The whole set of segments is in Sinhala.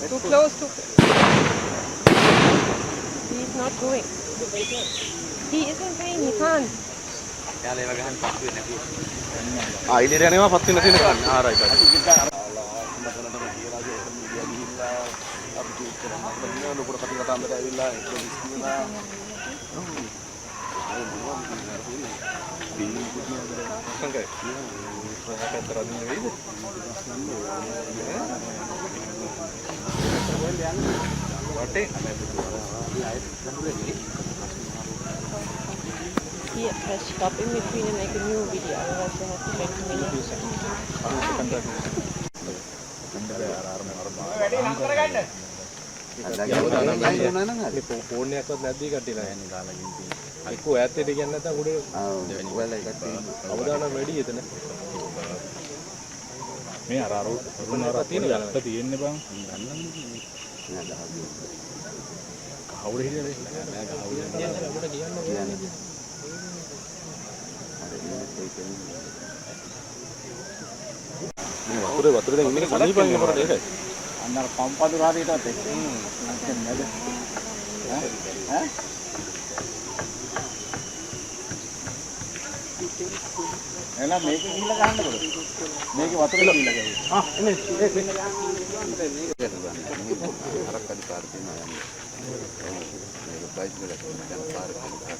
Too close to. He's not going. He isn't going. He can't. ඉදිරියට යනවා පත් වෙන තියෙන කන්න. right. ලොකුට කතා කතාන්දර ඇවිල්ලා ඒක විශ්ිනවා. සංකේ. ප්‍රහාකතර අදින්න වෙයිද? වටේ Here, let's stop in between and make a new video. Otherwise, you have to make a minute. Phone එකක්වත් නැද්දී කට්ටියලා යන්නේ දාලා ගිහින්. අයිකෝ ඈතට කියන්නේ නැත්නම් උඩ ඔයාලා එකක් තියෙනවා. අවදානම් වැඩි එතන. මේ අර අර තියෙන ගලට තියෙන්නේ බං. නෑ 10. කවුරු හිටියද? නෑ කවුරු කියන්නේ අපිට කියන්නේ. මේ වතුර දැන් ඉන්නේ සනීපන් ඉන්නකොට ඒකයි. අන්න අර පම්පadu රාදීටවත් එක්ක. නේද? ඈ? එහෙනම් මේක ගිහිල්ලා ගන්නකොද? මේකේ වතුර ගිහිල්ලා ගන්නේ. එන්නේ මේක අරක් අඩි පාර තියෙනවා යන්නේ. මේක ප්‍රයිස් එකක් යන පාර කරලා.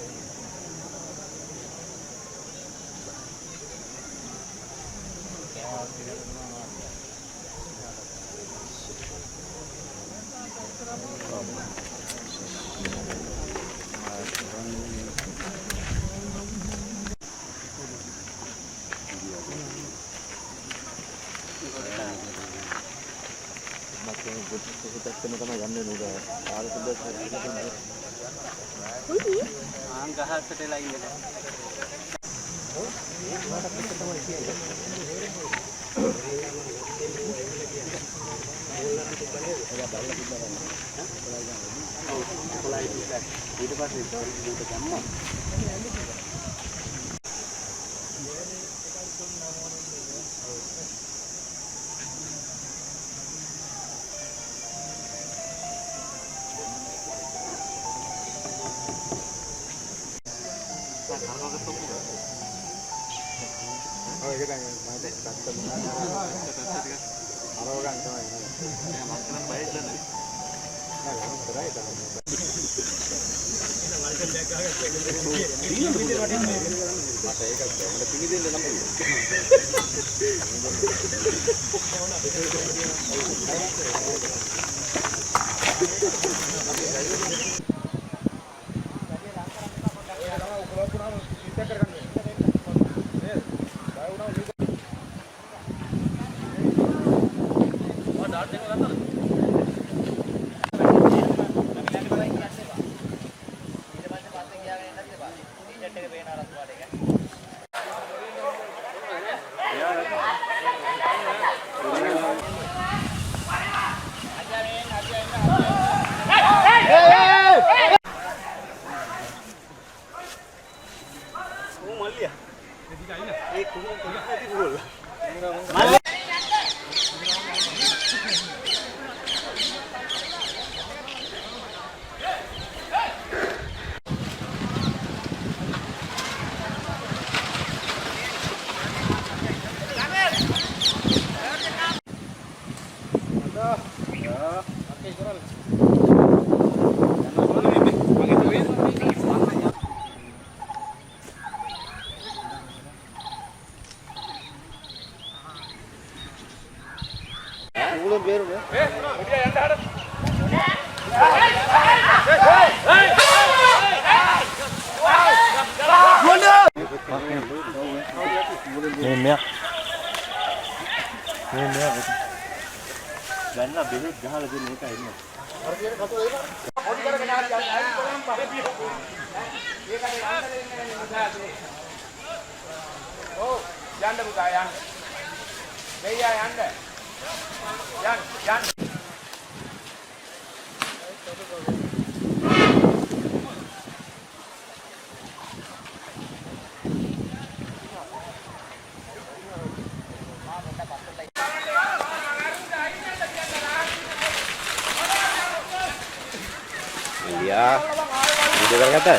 කොහොම බේරුනේ? දැන් නම් බෙහෙත් ගහලා දෙන එකයි ඉන්නේ. පොඩි කරගෙන ආවද යන්න ඔව් යන්න පුතා යන්න. දෙයියා යන්න. යන්න. Iya, video kan kata.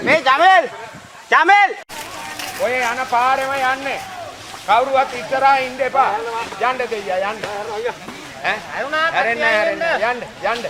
Hey, Jamil. ඔය යන පාරෙම යන්නේ. කවුරුවත් ඉස්සරහා ඉන්න එපා. යන්න දෙයියා යන්න. ඈ? හැරුණා. හැරෙන්න. යන්න.